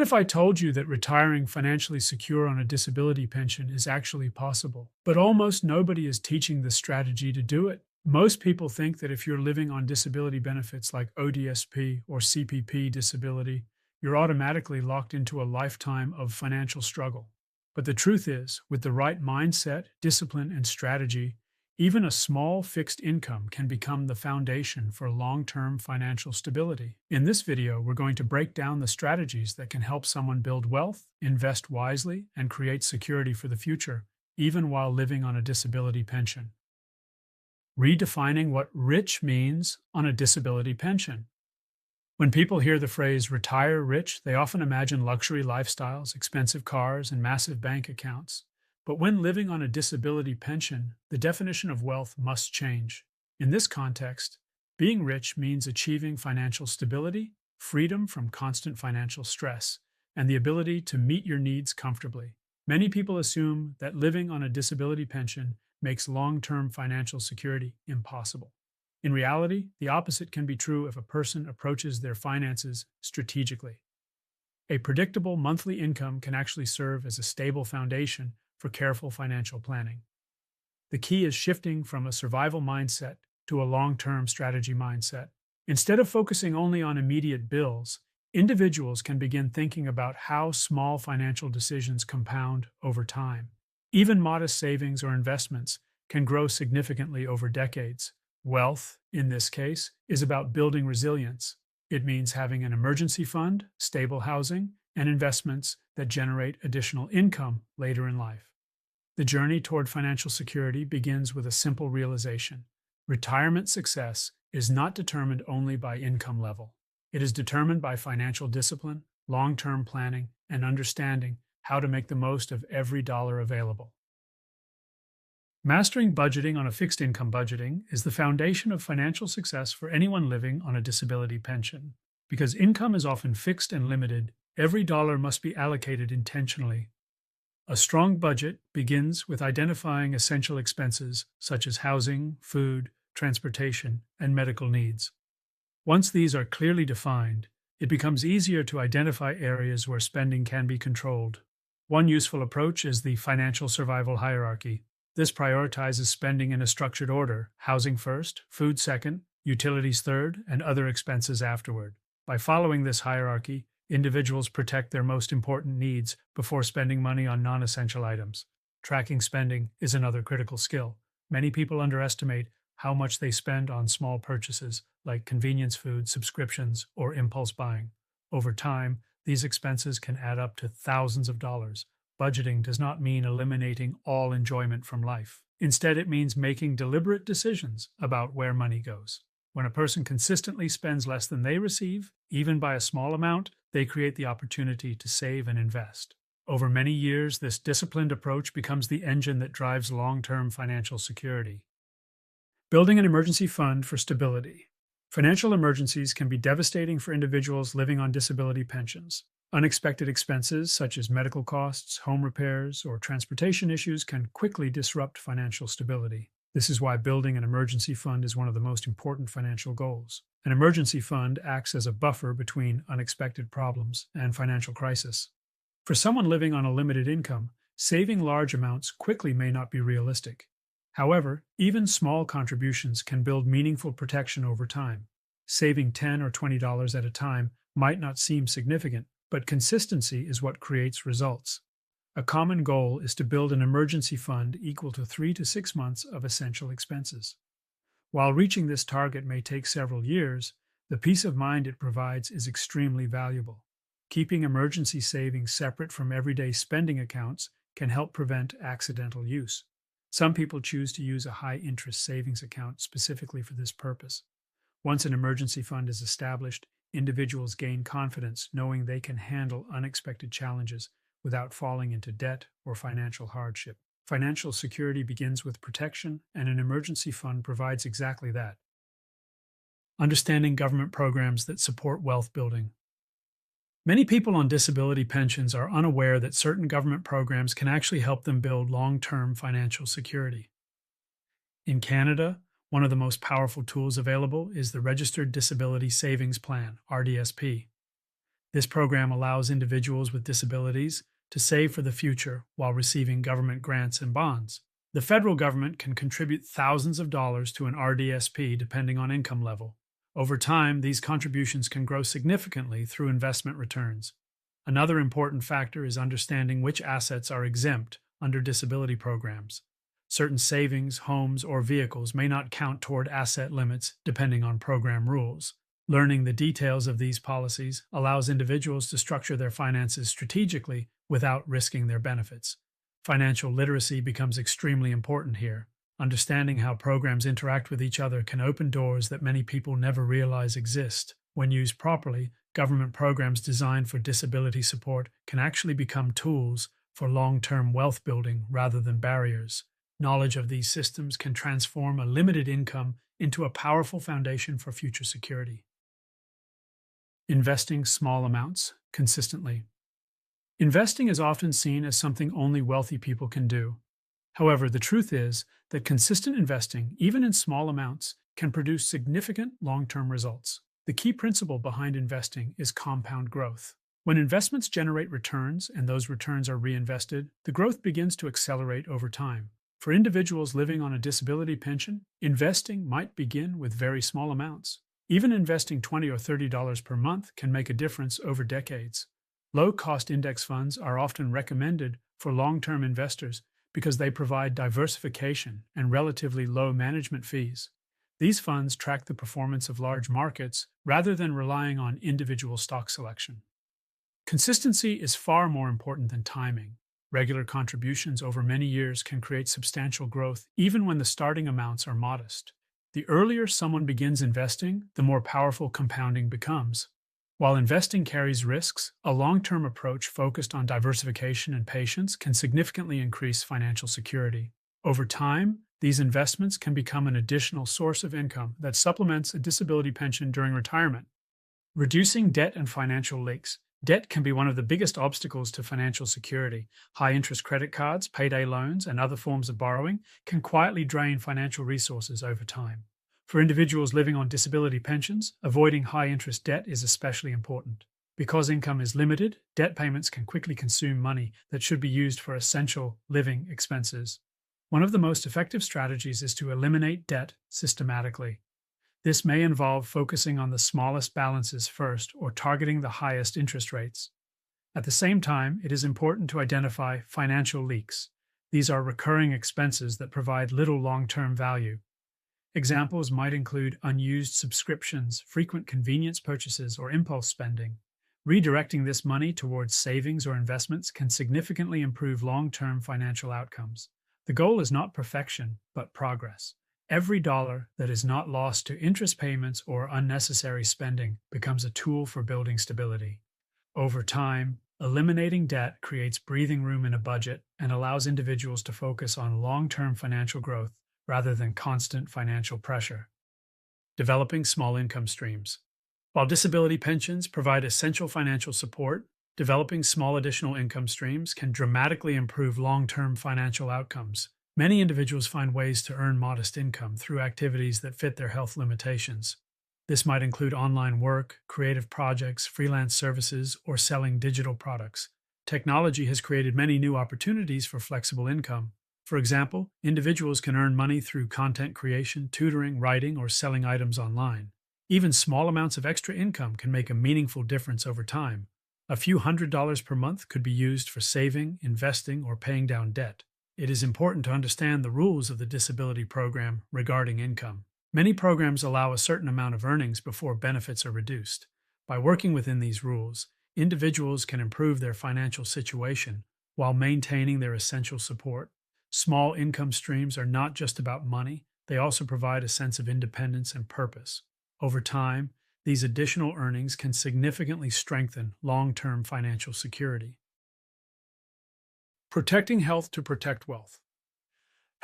if I told you that retiring financially secure on a disability pension is actually possible? But almost nobody is teaching the strategy to do it. Most people think that if you're living on disability benefits like ODSP or CPP disability, you're automatically locked into a lifetime of financial struggle. But the truth is, with the right mindset, discipline, and strategy, even a small fixed income can become the foundation for long-term financial stability. In this video, we're going to break down the strategies that can help someone build wealth, invest wisely, and create security for the future, even while living on a disability pension. Redefining what rich means on a disability pension. When people hear the phrase retire rich, they often imagine luxury lifestyles, expensive cars, and massive bank accounts. But when living on a disability pension, the definition of wealth must change. In this context, being rich means achieving financial stability, freedom from constant financial stress, and the ability to meet your needs comfortably. Many people assume that living on a disability pension makes long-term financial security impossible. In reality, the opposite can be true if a person approaches their finances strategically. A predictable monthly income can actually serve as a stable foundation for careful financial planning. The key is shifting from a survival mindset to a long-term strategy mindset. Instead of focusing only on immediate bills, individuals can begin thinking about how small financial decisions compound over time. Even modest savings or investments can grow significantly over decades. Wealth, in this case, is about building resilience. It means having an emergency fund, stable housing, and investments that generate additional income later in life. The journey toward financial security begins with a simple realization. Retirement success is not determined only by income level. It is determined by financial discipline, long-term planning, and understanding how to make the most of every dollar available. Mastering budgeting on a fixed income budgeting is the foundation of financial success for anyone living on a disability pension. Because income is often fixed and limited, every dollar must be allocated intentionally. A strong budget begins with identifying essential expenses such as housing, food, transportation, and medical needs. Once these are clearly defined, it becomes easier to identify areas where spending can be controlled. One useful approach is the financial survival hierarchy. This prioritizes spending in a structured order: housing first, food second, utilities third, and other expenses afterward. By following this hierarchy, individuals protect their most important needs before spending money on non-essential items. Tracking spending is another critical skill. Many people underestimate how much they spend on small purchases like convenience food, subscriptions, or impulse buying. Over time, these expenses can add up to thousands of dollars. Budgeting does not mean eliminating all enjoyment from life. Instead, it means making deliberate decisions about where money goes. When a person consistently spends less than they receive, even by a small amount, they create the opportunity to save and invest. Over many years, this disciplined approach becomes the engine that drives long-term financial security. Building an emergency fund for stability. Financial emergencies can be devastating for individuals living on disability pensions. Unexpected expenses such as medical costs, home repairs, or transportation issues can quickly disrupt financial stability. This is why building an emergency fund is one of the most important financial goals. An emergency fund acts as a buffer between unexpected problems and financial crisis. For someone living on a limited income, saving large amounts quickly may not be realistic. However, even small contributions can build meaningful protection over time. Saving $10 or $20 at a time might not seem significant, but consistency is what creates results. A common goal is to build an emergency fund equal to 3 to 6 months of essential expenses. While reaching this target may take several years, the peace of mind it provides is extremely valuable. Keeping emergency savings separate from everyday spending accounts can help prevent accidental use. Some people choose to use a high-interest savings account specifically for this purpose. Once an emergency fund is established, individuals gain confidence knowing they can handle unexpected challenges without falling into debt or financial hardship. Financial security begins with protection, and an emergency fund provides exactly that. Understanding government programs that support wealth building. Many people on disability pensions are unaware that certain government programs can actually help them build long-term financial security. In Canada, one of the most powerful tools available is the Registered Disability Savings Plan, RDSP. This program allows individuals with disabilities to save for the future while receiving government grants and bonds. The federal government can contribute thousands of dollars to an RDSP depending on income level. Over time, these contributions can grow significantly through investment returns. Another important factor is understanding which assets are exempt under disability programs. Certain savings, homes, or vehicles may not count toward asset limits depending on program rules. Learning the details of these policies allows individuals to structure their finances strategically without risking their benefits. Financial literacy becomes extremely important here. Understanding how programs interact with each other can open doors that many people never realize exist. When used properly, government programs designed for disability support can actually become tools for long-term wealth building rather than barriers. Knowledge of these systems can transform a limited income into a powerful foundation for future security. Investing small amounts consistently. Investing is often seen as something only wealthy people can do. However, the truth is that consistent investing, even in small amounts, can produce significant long-term results. The key principle behind investing is compound growth. When investments generate returns and those returns are reinvested, the growth begins to accelerate over time. For individuals living on a disability pension, investing might begin with very small amounts. Even investing $20 or $30 per month can make a difference over decades. Low-cost index funds are often recommended for long-term investors because they provide diversification and relatively low management fees. These funds track the performance of large markets rather than relying on individual stock selection. Consistency is far more important than timing. Regular contributions over many years can create substantial growth even when the starting amounts are modest. The earlier someone begins investing, the more powerful compounding becomes. While investing carries risks, a long-term approach focused on diversification and patience can significantly increase financial security. Over time, these investments can become an additional source of income that supplements a disability pension during retirement. Reducing debt and financial leaks. Debt can be one of the biggest obstacles to financial security. High-interest credit cards, payday loans, and other forms of borrowing can quietly drain financial resources over time. For individuals living on disability pensions, avoiding high-interest debt is especially important. Because income is limited, debt payments can quickly consume money that should be used for essential living expenses. One of the most effective strategies is to eliminate debt systematically. This may involve focusing on the smallest balances first or targeting the highest interest rates. At the same time, it is important to identify financial leaks. These are recurring expenses that provide little long-term value. Examples might include unused subscriptions, frequent convenience purchases, or impulse spending. Redirecting this money towards savings or investments can significantly improve long-term financial outcomes. The goal is not perfection, but progress. Every dollar that is not lost to interest payments or unnecessary spending becomes a tool for building stability. Over time, eliminating debt creates breathing room in a budget and allows individuals to focus on long-term financial growth rather than constant financial pressure. Developing small income streams. While disability pensions provide essential financial support, developing small additional income streams can dramatically improve long-term financial outcomes. Many individuals find ways to earn modest income through activities that fit their health limitations. This might include online work, creative projects, freelance services, or selling digital products. Technology has created many new opportunities for flexible income. For example, individuals can earn money through content creation, tutoring, writing, or selling items online. Even small amounts of extra income can make a meaningful difference over time. A few $100s per month could be used for saving, investing, or paying down debt. It is important to understand the rules of the disability program regarding income. Many programs allow a certain amount of earnings before benefits are reduced. By working within these rules, individuals can improve their financial situation while maintaining their essential support. Small income streams are not just about money, they also provide a sense of independence and purpose. Over time, these additional earnings can significantly strengthen long-term financial security. Protecting health to protect wealth.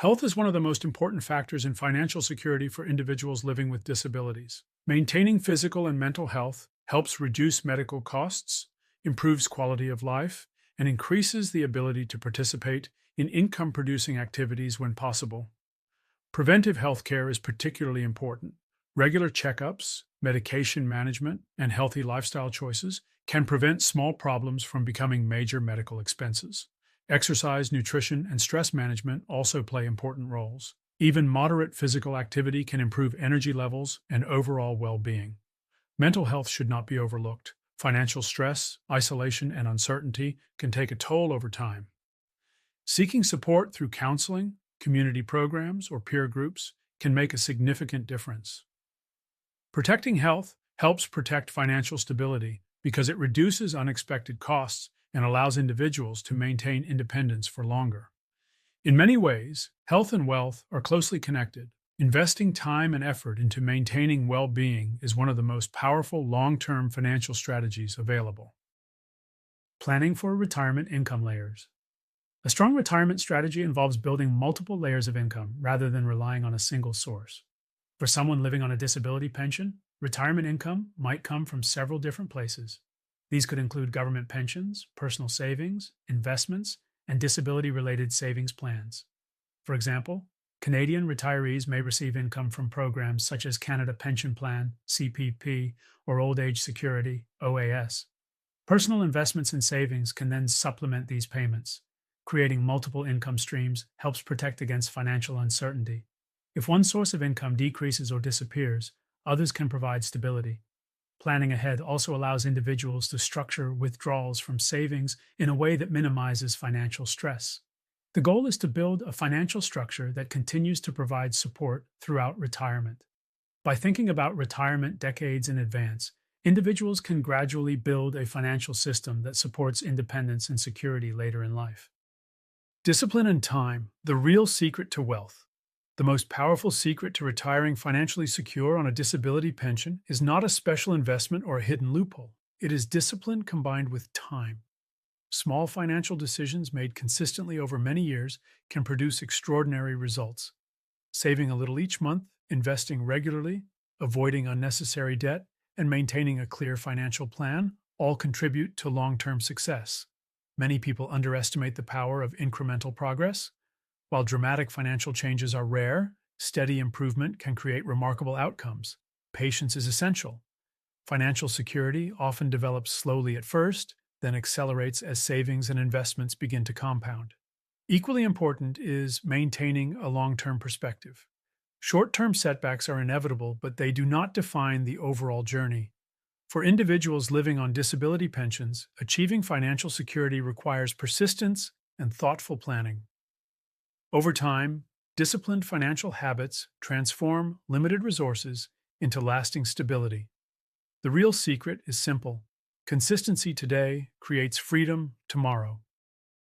Health is one of the most important factors in financial security for individuals living with disabilities. Maintaining physical and mental health helps reduce medical costs, improves quality of life, and increases the ability to participate in income-producing activities when possible. Preventive health care is particularly important. Regular checkups, medication management, and healthy lifestyle choices can prevent small problems from becoming major medical expenses. Exercise, nutrition, and stress management also play important roles. Even moderate physical activity can improve energy levels and overall well being. Mental health should not be overlooked. Financial stress, isolation, and uncertainty can take a toll over time. Seeking support through counseling, community programs, or peer groups can make a significant difference. Protecting health helps protect financial stability because it reduces unexpected costs and allows individuals to maintain independence for longer. In many ways, health and wealth are closely connected. Investing time and effort into maintaining well being is one of the most powerful long term financial strategies available. Planning for retirement income layers. A strong retirement strategy involves building multiple layers of income rather than relying on a single source. For someone living on a disability pension, retirement income might come from several different places. These could include government pensions, personal savings, investments, and disability-related savings plans. For example, Canadian retirees may receive income from programs such as Canada Pension Plan, CPP, or Old Age Security, OAS. Personal investments and savings can then supplement these payments. Creating multiple income streams helps protect against financial uncertainty. If one source of income decreases or disappears, others can provide stability. Planning ahead also allows individuals to structure withdrawals from savings in a way that minimizes financial stress. The goal is to build a financial structure that continues to provide support throughout retirement. By thinking about retirement decades in advance, individuals can gradually build a financial system that supports independence and security later in life. Discipline and time, the real secret to wealth. The most powerful secret to retiring financially secure on a disability pension is not a special investment or a hidden loophole. It is discipline combined with time. Small financial decisions made consistently over many years can produce extraordinary results. Saving a little each month, investing regularly, avoiding unnecessary debt, and maintaining a clear financial plan all contribute to long-term success. Many people underestimate the power of incremental progress. While dramatic financial changes are rare, steady improvement can create remarkable outcomes. Patience is essential. Financial security often develops slowly at first, then accelerates as savings and investments begin to compound. Equally important is maintaining a long-term perspective. Short-term setbacks are inevitable, but they do not define the overall journey. For individuals living on disability pensions, achieving financial security requires persistence and thoughtful planning. Over time, disciplined financial habits transform limited resources into lasting stability. The real secret is simple. Consistency today creates freedom tomorrow.